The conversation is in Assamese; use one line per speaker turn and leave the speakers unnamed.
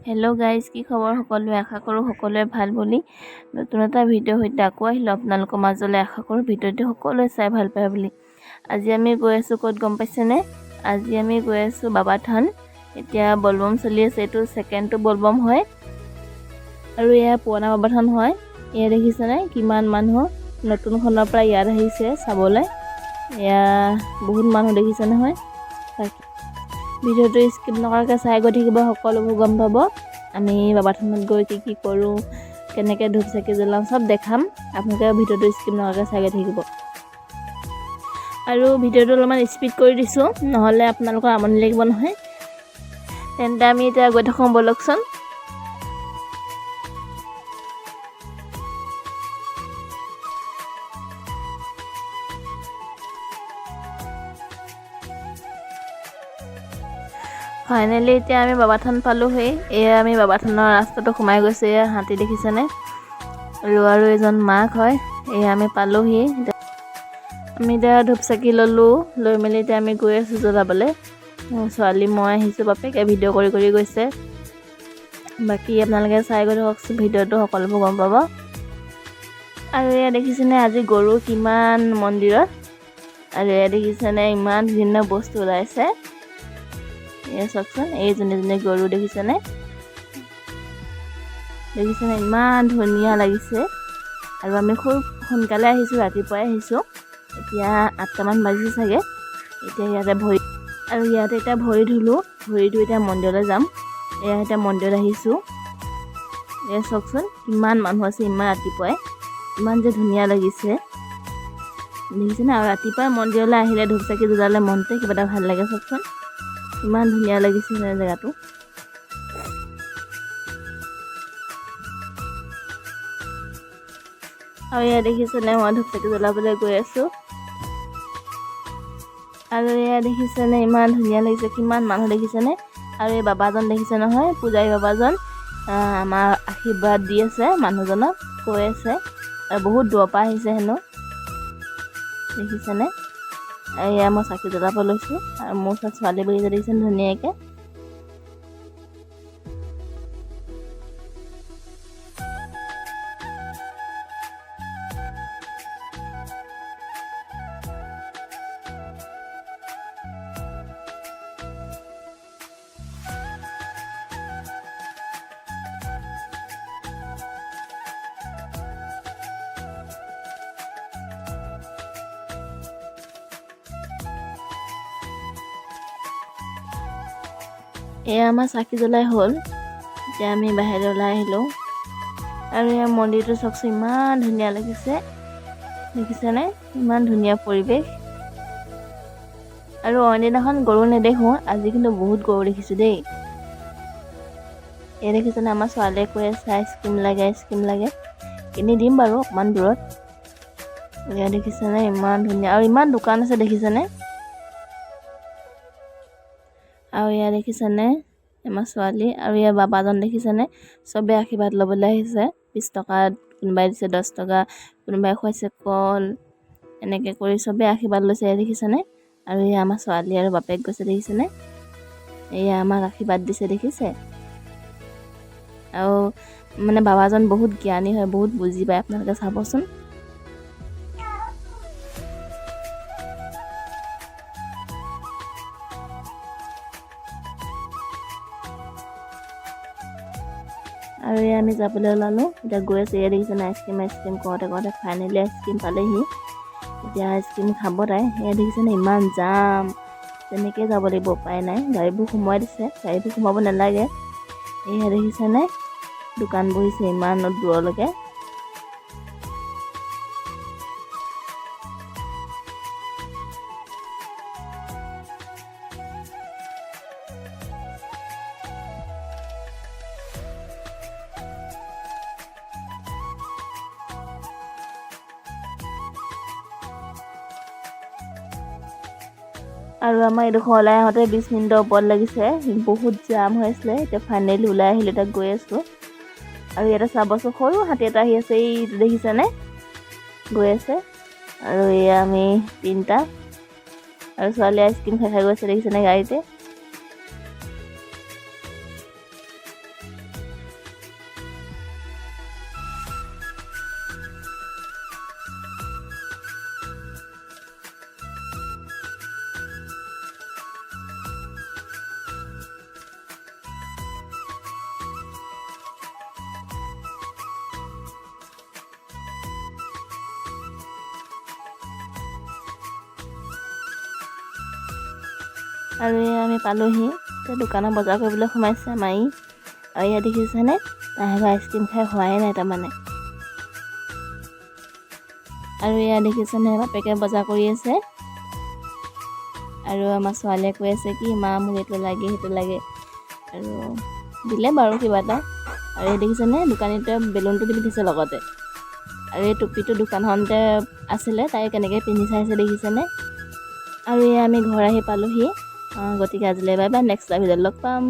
হেল্ল' গাইজ, কি খবৰ সকলোৱে? আশা কৰোঁ সকলোৱে ভাল বুলি। নতুন এটা ভিডিঅ'ৰ সৈতে আকৌ আহিলোঁ আপোনালোকৰ মাজলৈ। আশা কৰোঁ ভিডিঅ'টো সকলোৱে চাই ভাল পায় বুলি। আজি আমি গৈ আছোঁ ক'ত গম পাইছেনে? আজি আমি গৈ আছোঁ বাবা থান। এতিয়া বলবম চলি আছে, এইটো ছেকেণ্ডটো বলবম হয় আৰু এয়া পুৰণা বাবা থান হয়। এয়া দেখিছেনে কিমান মানুহ নতুনখনৰ পৰা ইয়াত আহিছে চাবলৈ। এয়া বহুত মানুহ দেখিছে নহয়। ভিডিঅ'টো স্কিপ নকৰাকৈ চাই গৈ থাকিব, সকলোবোৰ গম পাব। আমি বাবা থানত গৈ কি কৰোঁ, কেনেকৈ ধূপ চাকি জ্বলাওঁ, চব দেখাম। আপোনালোকে ভিডিঅ'টো স্কিপ নকৰাকৈ চাই গৈ থাকিব। আৰু ভিডিঅ'টো অলপমান স্পীড কৰি দিছোঁ, নহ'লে আপোনালোকৰ আমনি লাগিব নহয়। তেন্তে আমি এতিয়া গৈ থাকোঁ ব'লকচোন। ফাইনেলি এতিয়া আমি বাবা থান পালোহি। এয়া আমি বাবা থানৰ ৰাস্তাটো সোমাই গৈছোঁ। এয়া হাতী দেখিছেনে? আৰু এজন মাক হয়। এয়া আমি পালোহি। আমি এতিয়া ধূপ চাকি ল'লোঁ, লৈ মেলি এতিয়া আমি গৈ আছোঁ জ্বলাবলৈ। ছোৱালী মই আহিছোঁ, বাপেকে ভিডিঅ' কৰি গৈছে। বাকী আপোনালোকে চাই গৈ থাককচোন, ভিডিঅ'টো সকলোবোৰ গম পাব। আৰু এয়া দেখিছেনে আজি গৰু কিমান মন্দিৰত। আৰু এয়া দেখিছেনে ইমান বিভিন্ন বস্তু ওলাইছে। এয়া চাওকচোন, এই যোনে গৰু দেখিছেনে ইমান ধুনীয়া লাগিছে। আৰু আমি খুব সোনকালে আহিছোঁ, ৰাতিপুৱাই আহিছোঁ। এতিয়া 8টামান বাজিছে চাগে। এতিয়া ইয়াতে ভৰি ধুলোঁ, ভৰি ধুই এতিয়া মন্দিৰলৈ যাম। এয়া এতিয়া মন্দিৰত আহিছোঁ। এয়া চাওকচোন কিমান মানুহ আছে, ইমান ৰাতিপুৱাই, ইমান যে ধুনীয়া লাগিছে দেখিছেনে। আৰু ৰাতিপুৱাই মন্দিৰলৈ আহিলে ধূপ চাকি জ্বলালে মনটোৱে কিবা এটা ভাল লাগে। চাওকচোন ইমান ধুনীয়া লাগিছে জেগাটো। আৰু এয়া দেখিছেনে মই ধূপ চাকি জ্বলাবলৈ গৈ আছোঁ। আৰু এয়া দেখিছেনে ইমান ধুনীয়া লাগিছে, কিমান মানুহ দেখিছেনে। আৰু এই বাবাজন দেখিছে নহয়, পূজাৰী বাবাজন আমাৰ আশীৰ্বাদ দি আছে মানুহজনক, কৈ আছে। আৰু বহুত দূৰৰ পৰা আহিছে হেনো, দেখিছেনে। এয়া মই চাকি জ্বলাব লৈছোঁ। আৰু মোৰ ওচৰত ছোৱালী বহিছে দেখিছেনে ধুনীয়াকৈ। এয়া আমাৰ চাকি জ্বলাই হ'ল। এতিয়া আমি বাহিৰলৈ ওলাই আহিলোঁ। আৰু এয়া মন্দিৰটো চাওকচোন ইমান ধুনীয়া লাগিছে, দেখিছেনে ইমান ধুনীয়া পৰিৱেশ। আৰু অইন দিনাখন গৰু নেদেখোঁ, আজি কিন্তু বহুত গৰু দেখিছোঁ দেই। এই দেখিছেনে আমাৰ ছোৱালীয়ে কৈ আছে আইচক্ৰীম লাগে। কিনি দিম বাৰু অকণমান দূৰত। এয়া দেখিছেনে ইমান ধুনীয়া, আৰু ইমান দোকান আছে দেখিছেনে। আৰু এয়া দেখিছেনে আমাৰ ছোৱালী, আৰু এয়া বাবাজন দেখিছেনে, চবে আশীৰ্বাদ ল'বলৈ আহিছে। 20 টকা কোনোবাই দিছে, 10 টকা, কোনোবাই খুৱাইছে কল, এনেকৈ কৰি চবে আশীৰ্বাদ লৈছে। এয়া দেখিছেনে। আৰু এয়া আমাৰ ছোৱালী আৰু বাপেক গৈছে দেখিছেনে। এয়া আমাক আশীৰ্বাদ দিছে দেখিছে। আৰু মানে বাবাজন বহুত জ্ঞানী হয়, বহুত বুজি পায়, আপোনালোকে চাবচোন। আৰু এয়া আমি যাবলৈ ওলালোঁ, এতিয়া গৈ আছোঁ। এয়া দেখিছেনে আইচক্ৰীম কৰোঁতে ফাইনেলি আইচক্ৰীম পালেহি। এতিয়া আইচক্ৰীম খাব তাই। এয়া দেখিছেনে ইমান জাম, তেনেকৈ যাব লাগিব, উপায় নাই। গাড়ীবোৰ সোমোৱাই দিছে, গাড়ীবোৰ সোমাব নালাগে। এয়া দেখিছেনে দোকান বহিছে ইমান দূৰলৈকে। আৰু আমাৰ এইডোখৰ ওলাই আহোঁতে 20 মিনিটৰ ওপৰত লাগিছে, বহুত জাম হৈ আছিলে। এতিয়া ফাইনেলি ওলাই আহিলোঁ, এতিয়া গৈ আছোঁ। আৰু ইয়াতে চাবচোন সৰু হাতী এটা আহি আছে, এইটো দেখিছেনে গৈ আছে। আৰু এয়া আমি 3টা, আৰু ছোৱালী আইচক্ৰীম খাই গৈছে দেখিছেনে গাড়ীতে। আৰু এয়া আমি পালোহি। এতিয়া দোকানত বজাৰ কৰিবলৈ সোমাইছে মাই। আৰু এয়া দেখিছেনে, তাই আইচক্ৰীম খাই হোৱাই নাই তাৰমানে। আৰু এয়া দেখিছেনে, বাপেকে বজাৰ কৰি আছে। আৰু আমাৰ ছোৱালীয়ে কৈ আছে কি মা মোক এইটো লাগে সেইটো লাগে। আৰু দিলে বাৰু কিবা এটা। আৰু এই দেখিছেনে, দোকানীটোৱে বেলুনটো দি দিছে লগতে। আৰু এই টুপিটো দোকানখনতে আছিলে, তাই কেনেকৈ পিন্ধি চাইছে দেখিছেনে। আৰু এয়া আমি ঘৰ আহি পালোহি। গতিকে আজিলৈ বাই বাই, নেক্সট ভিডিঅ'ত লগ পাম।